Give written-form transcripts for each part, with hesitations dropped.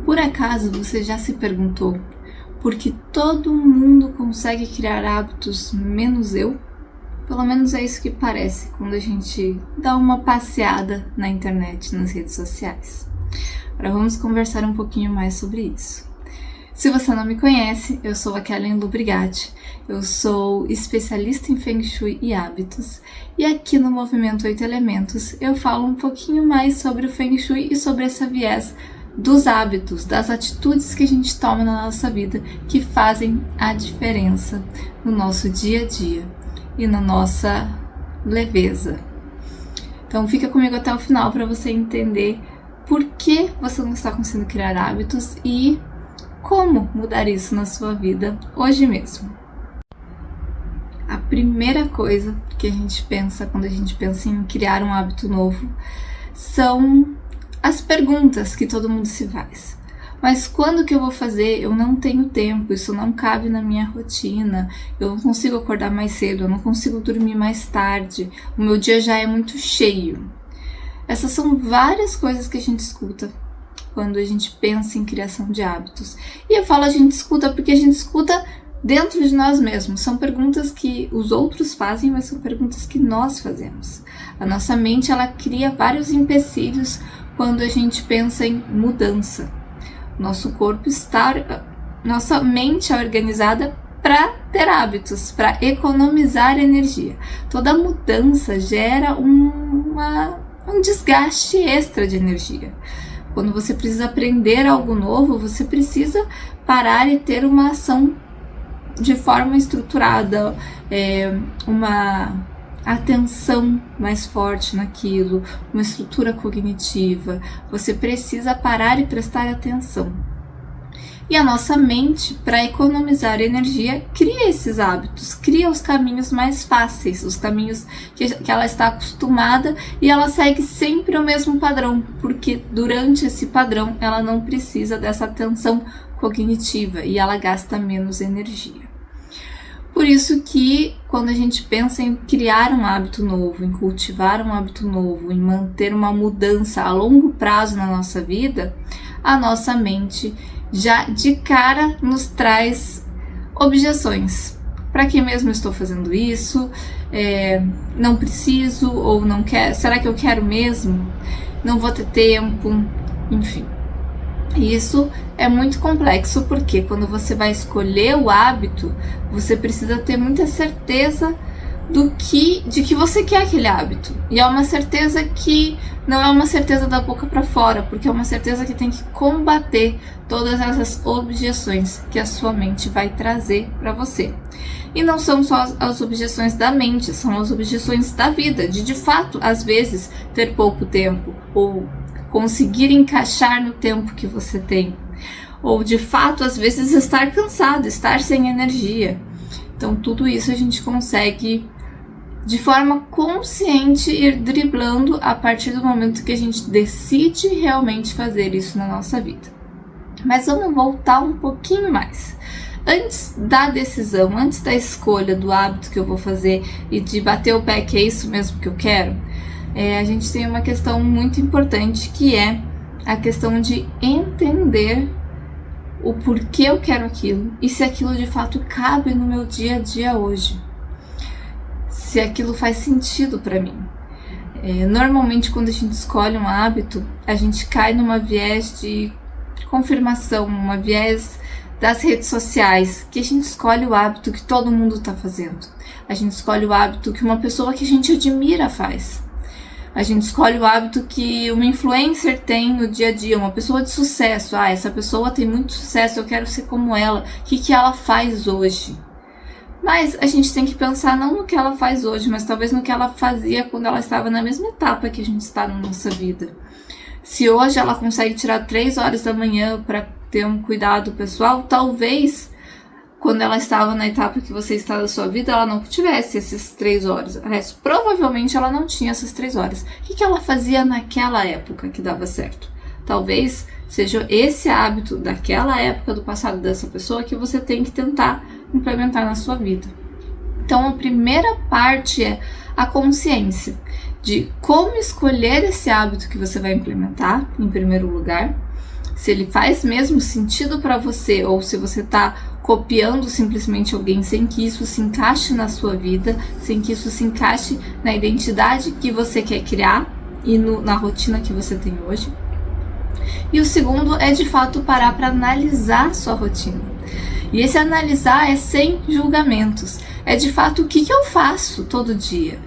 Por acaso você já se perguntou por que todo mundo consegue criar hábitos menos eu? Pelo menos é isso que parece quando a gente dá uma passeada na internet, nas redes sociais. Agora vamos conversar um pouquinho mais sobre isso. Se você não me conhece, eu sou a Kellen Lubrigatti, eu sou especialista em Feng Shui e hábitos, e aqui no Movimento 8 Elementos eu falo um pouquinho mais sobre o Feng Shui e sobre essa viés dos hábitos, das atitudes que a gente toma na nossa vida que fazem a diferença no nosso dia a dia e na nossa leveza. Então fica comigo até o final para você entender por que você não está conseguindo criar hábitos e como mudar isso na sua vida hoje mesmo. A primeira coisa que a gente pensa quando a gente pensa em criar um hábito novo são as perguntas que todo mundo se faz. Mas quando que eu vou fazer? Eu não tenho tempo, isso não cabe na minha rotina, eu não consigo acordar mais cedo, eu não consigo dormir mais tarde, o meu dia já é muito cheio. Essas são várias coisas que a gente escuta quando a gente pensa em criação de hábitos. E eu falo a gente escuta porque a gente escuta dentro de nós mesmos. São perguntas que os outros fazem, mas são perguntas que nós fazemos. A nossa mente, ela cria vários empecilhos quando a gente pensa em mudança. Nossa mente é organizada para ter hábitos, para economizar energia. Toda mudança gera um desgaste extra de energia. Quando você precisa aprender algo novo, você precisa parar e ter uma ação de forma estruturada, uma atenção mais forte naquilo, uma estrutura cognitiva. Você precisa parar e prestar atenção. E a nossa mente, para economizar energia, cria esses hábitos, cria os caminhos mais fáceis, os caminhos que ela está acostumada, e ela segue sempre o mesmo padrão, porque durante esse padrão ela não precisa dessa atenção cognitiva e ela gasta menos energia. Por isso que quando a gente pensa em criar um hábito novo, em cultivar um hábito novo, em manter uma mudança a longo prazo na nossa vida, a nossa mente já de cara nos traz objeções. Para que mesmo estou fazendo isso? Não preciso ou não quero? Será que eu quero mesmo? Não vou ter tempo? Enfim. Isso é muito complexo porque quando você vai escolher o hábito, você precisa ter muita certeza de que você quer aquele hábito. E é uma certeza que não é uma certeza da boca para fora, porque é uma certeza que tem que combater todas essas objeções que a sua mente vai trazer para você. E não são só as objeções da mente, são as objeções da vida, de fato, às vezes, ter pouco tempo, ou conseguir encaixar no tempo que você tem, ou de fato, às vezes, estar cansado, estar sem energia. Então, tudo isso a gente consegue de forma consciente ir driblando a partir do momento que a gente decide realmente fazer isso na nossa vida. Mas vamos voltar um pouquinho mais. Antes da decisão, antes da escolha do hábito que eu vou fazer e de bater o pé que é isso mesmo que eu quero, a gente tem uma questão muito importante que é a questão de entender o porquê eu quero aquilo e se aquilo de fato cabe no meu dia a dia hoje. Se aquilo faz sentido para mim. Normalmente quando a gente escolhe um hábito, a gente cai numa viés de confirmação, uma viés das redes sociais, que a gente escolhe o hábito que todo mundo está fazendo. A gente escolhe o hábito que uma pessoa que a gente admira faz. A gente escolhe o hábito que uma influencer tem no dia a dia, uma pessoa de sucesso. Essa pessoa tem muito sucesso, eu quero ser como ela. O que ela faz hoje? Mas a gente tem que pensar não no que ela faz hoje, mas talvez no que ela fazia quando ela estava na mesma etapa que a gente está na nossa vida. Se hoje ela consegue tirar 3 horas da manhã para ter um cuidado pessoal, talvez quando ela estava na etapa que você está da sua vida, ela não tivesse essas 3 horas. Aliás, provavelmente ela não tinha essas 3 horas. O que ela fazia naquela época que dava certo? Talvez seja esse hábito daquela época do passado dessa pessoa que você tem que tentar implementar na sua vida. Então, a primeira parte é a consciência de como escolher esse hábito que você vai implementar, em primeiro lugar. se ele faz mesmo sentido para você, ou se você está copiando simplesmente alguém sem que isso se encaixe na sua vida, sem que isso se encaixe na identidade que você quer criar e na rotina que você tem hoje. E o segundo é de fato parar para analisar sua rotina. E esse analisar é sem julgamentos. É de fato o que eu faço todo dia.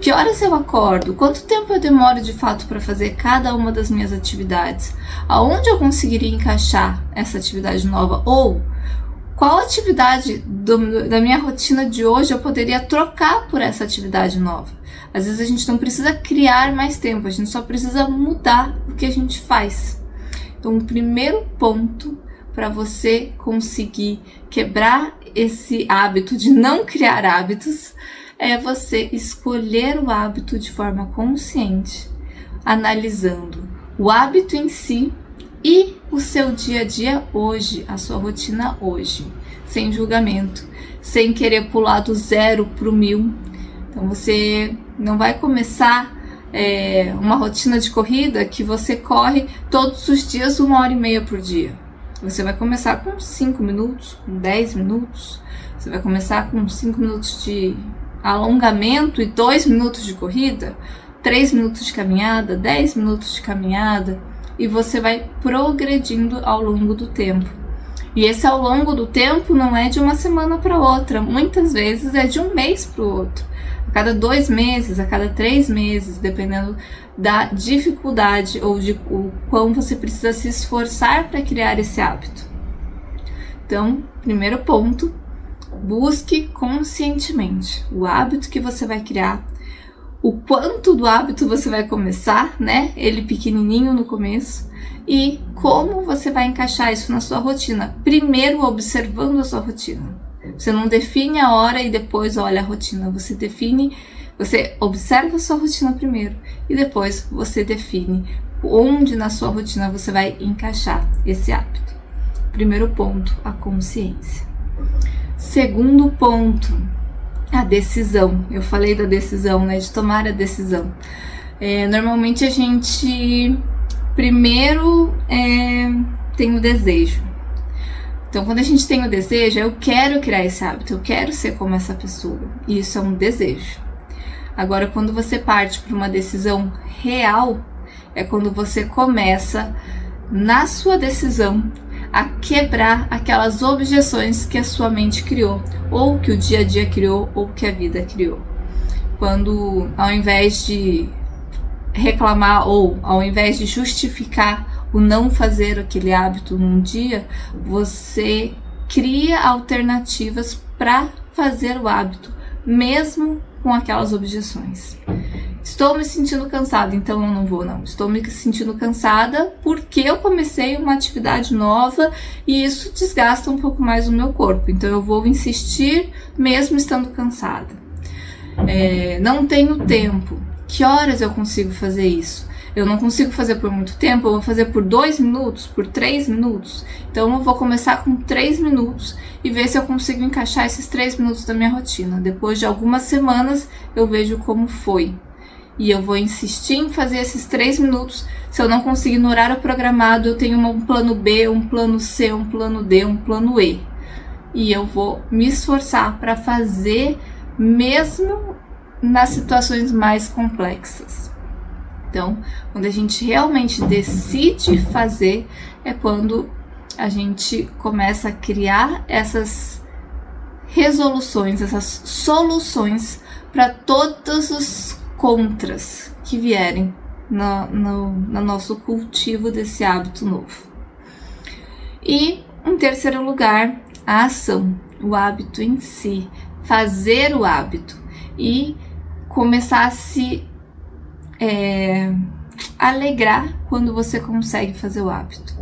Que horas eu acordo? Quanto tempo eu demoro de fato para fazer cada uma das minhas atividades? Aonde eu conseguiria encaixar essa atividade nova? Ou qual atividade da minha rotina de hoje eu poderia trocar por essa atividade nova? Às vezes a gente não precisa criar mais tempo, a gente só precisa mudar o que a gente faz. Então, o primeiro ponto para você conseguir quebrar esse hábito de não criar hábitos é você escolher o hábito de forma consciente, analisando o hábito em si e o seu dia a dia hoje, a sua rotina hoje, sem julgamento, sem querer pular do 0 para o 1000. Então você não vai começar uma rotina de corrida que você corre todos os dias 1h30 por dia. Você vai começar com 5 minutos, com 10 minutos, você vai começar com 5 minutos de alongamento e 2 minutos de corrida, 3 minutos de caminhada, 10 minutos de caminhada, e você vai progredindo ao longo do tempo. E esse ao longo do tempo não é de uma semana para outra, muitas vezes é de um mês para o outro, a cada 2 meses, a cada 3 meses, dependendo da dificuldade ou de o quão você precisa se esforçar para criar esse hábito. Então, primeiro ponto, busque conscientemente o hábito que você vai criar, o quanto do hábito você vai começar, né? Ele pequenininho no começo, e como você vai encaixar isso na sua rotina. Primeiro, observando a sua rotina. Você não define a hora e depois olha a rotina. Você observa a sua rotina primeiro e depois você define onde na sua rotina você vai encaixar esse hábito. Primeiro ponto, a consciência. Segundo ponto, a decisão. Eu falei da decisão, né? De tomar a decisão. Normalmente a gente primeiro tem o desejo. Então, quando a gente tem o desejo, eu quero criar esse hábito, eu quero ser como essa pessoa. E isso é um desejo. Agora, quando você parte para uma decisão real, é quando você começa, na sua decisão, a quebrar aquelas objeções que a sua mente criou, ou que o dia a dia criou, ou que a vida criou. Quando, ao invés de reclamar ou ao invés de justificar o não fazer aquele hábito num dia, você cria alternativas para fazer o hábito, mesmo com aquelas objeções. Estou me sentindo cansada, então eu não vou não. Estou me sentindo cansada porque eu comecei uma atividade nova e isso desgasta um pouco mais o meu corpo. Então eu vou insistir mesmo estando cansada. Não tenho tempo. Que horas eu consigo fazer isso? Eu não consigo fazer por muito tempo, eu vou fazer por 2 minutos, por 3 minutos. Então eu vou começar com 3 minutos e ver se eu consigo encaixar esses 3 minutos da minha rotina. Depois de algumas semanas eu vejo como foi. E eu vou insistir em fazer esses 3 minutos. Se eu não conseguir no horário programado, eu tenho um plano B, um plano C, um plano D, um plano E. E eu vou me esforçar para fazer mesmo nas situações mais complexas. Então, quando a gente realmente decide fazer, é quando a gente começa a criar essas resoluções, essas soluções para todos os contras que vierem no nosso cultivo desse hábito novo. E, em terceiro lugar, a ação, o hábito em si, fazer o hábito e começar a se alegrar quando você consegue fazer o hábito.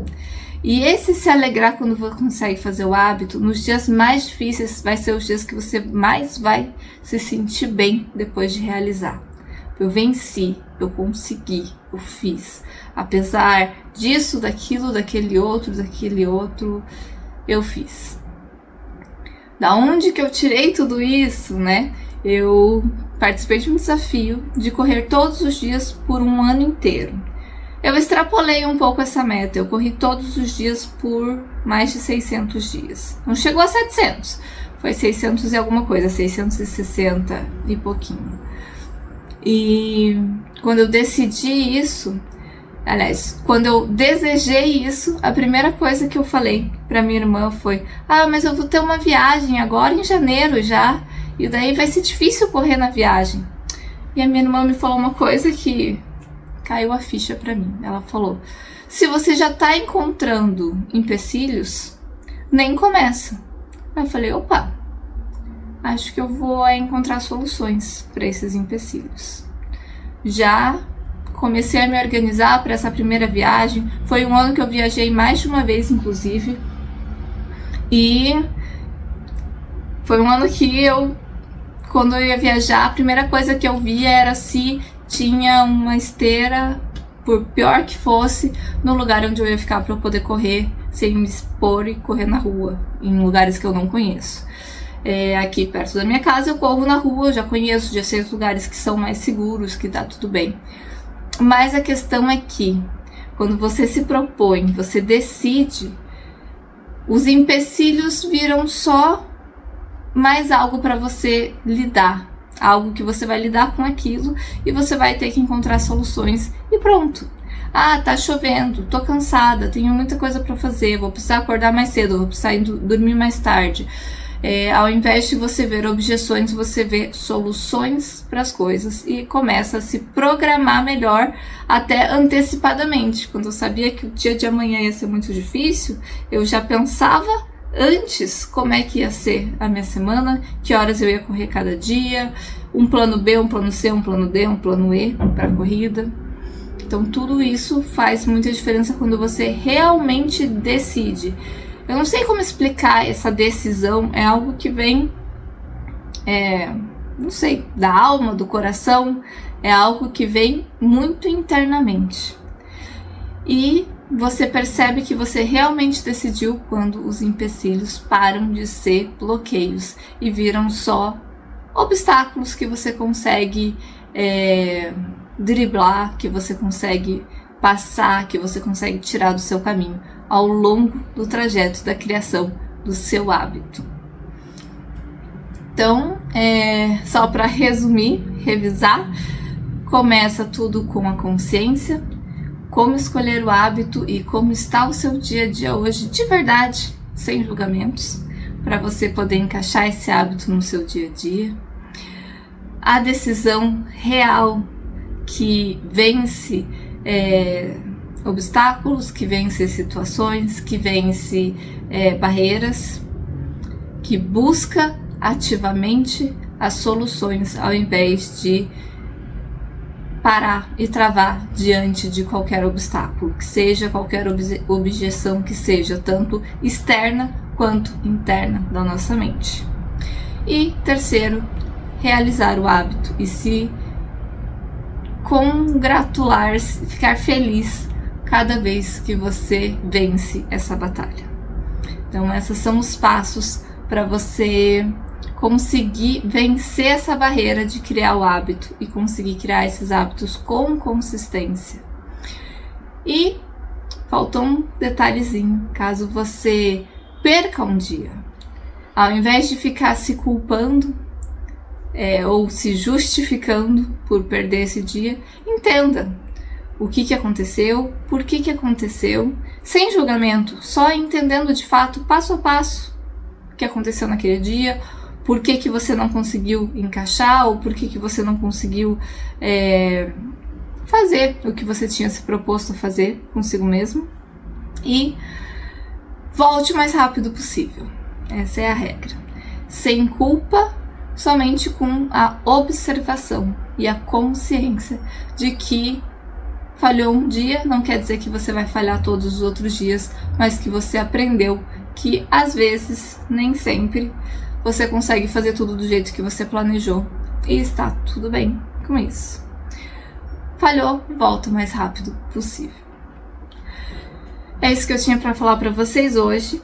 E esse se alegrar quando você consegue fazer o hábito, nos dias mais difíceis, vai ser os dias que você mais vai se sentir bem depois de realizar. Eu venci, eu consegui, eu fiz. Apesar disso, daquilo, daquele outro, eu fiz. Da onde que eu tirei tudo isso, né? Eu participei de um desafio de correr todos os dias por um ano inteiro. Eu extrapolei um pouco essa meta, eu corri todos os dias por mais de 600 dias. Não chegou a 700, foi 600 e alguma coisa, 660 e pouquinho. E quando eu decidi isso, aliás, quando eu desejei isso, a primeira coisa que eu falei pra minha irmã foi: ah, mas eu vou ter uma viagem agora em janeiro já, e daí vai ser difícil correr na viagem. E a minha irmã me falou uma coisa que caiu a ficha pra mim. Ela falou: se você já tá encontrando empecilhos, nem começa. Aí eu falei: opa, acho que eu vou encontrar soluções para esses empecilhos. Já comecei a me organizar para essa primeira viagem. Foi um ano que eu viajei mais de uma vez, inclusive. E foi um ano que quando eu ia viajar, a primeira coisa que eu via era se tinha uma esteira, por pior que fosse, no lugar onde eu ia ficar para eu poder correr sem me expor e correr na rua, em lugares que eu não conheço. Aqui perto da minha casa eu corro na rua, já conheço, já sei os lugares que são mais seguros, que tá tudo bem. Mas a questão é que, quando você se propõe, você decide, os empecilhos viram só mais algo para você lidar, algo que você vai lidar com aquilo e você vai ter que encontrar soluções e pronto. Ah, tá chovendo, tô cansada, tenho muita coisa para fazer, vou precisar acordar mais cedo, vou precisar dormir mais tarde. Ao invés de você ver objeções, você vê soluções para as coisas e começa a se programar melhor, até antecipadamente. Quando eu sabia que o dia de amanhã ia ser muito difícil, eu já pensava antes como é que ia ser a minha semana, que horas eu ia correr cada dia, um plano B, um plano C, um plano D, um plano E para a corrida. Então tudo isso faz muita diferença quando você realmente decide. Eu não sei como explicar essa decisão, é algo que vem, não sei, da alma, do coração, é algo que vem muito internamente. E você percebe que você realmente decidiu quando os empecilhos param de ser bloqueios e viram só obstáculos que você consegue driblar, que você consegue passar, que você consegue tirar do seu caminho ao longo do trajeto da criação do seu hábito. Então, só para resumir, revisar, começa tudo com a consciência, como escolher o hábito e como está o seu dia a dia hoje, de verdade, sem julgamentos, para você poder encaixar esse hábito no seu dia a dia. A decisão real que vence obstáculos, que vence situações, que vence barreiras, que busca ativamente as soluções ao invés de parar e travar diante de qualquer obstáculo, que seja qualquer objeção que seja, tanto externa quanto interna da nossa mente. E terceiro, realizar o hábito e se congratular, ficar feliz cada vez que você vence essa batalha. Então esses são os passos para você conseguir vencer essa barreira de criar o hábito e conseguir criar esses hábitos com consistência. E faltou um detalhezinho, caso você perca um dia, ao invés de ficar se culpando ou se justificando por perder esse dia, entenda o que aconteceu, por que aconteceu, sem julgamento, só entendendo de fato, passo a passo, o que aconteceu naquele dia, por que você não conseguiu encaixar, ou por que você não conseguiu fazer o que você tinha se proposto a fazer consigo mesmo, e volte o mais rápido possível. Essa é a regra. Sem culpa, somente com a observação e a consciência de que falhou um dia, não quer dizer que você vai falhar todos os outros dias, mas que você aprendeu que às vezes, nem sempre, você consegue fazer tudo do jeito que você planejou e está tudo bem com isso. Falhou, volta o mais rápido possível. É isso que eu tinha para falar para vocês hoje.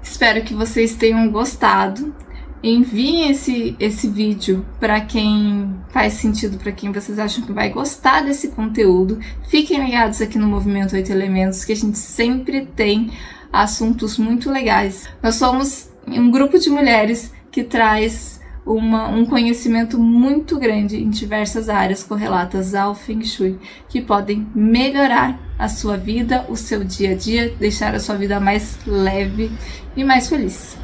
Espero que vocês tenham gostado. Enviem esse vídeo para quem faz sentido, para quem vocês acham que vai gostar desse conteúdo. Fiquem ligados aqui no Movimento 8 Elementos, que a gente sempre tem assuntos muito legais. Nós somos um grupo de mulheres que traz um conhecimento muito grande em diversas áreas correlatas ao Feng Shui, que podem melhorar a sua vida, o seu dia a dia, deixar a sua vida mais leve e mais feliz.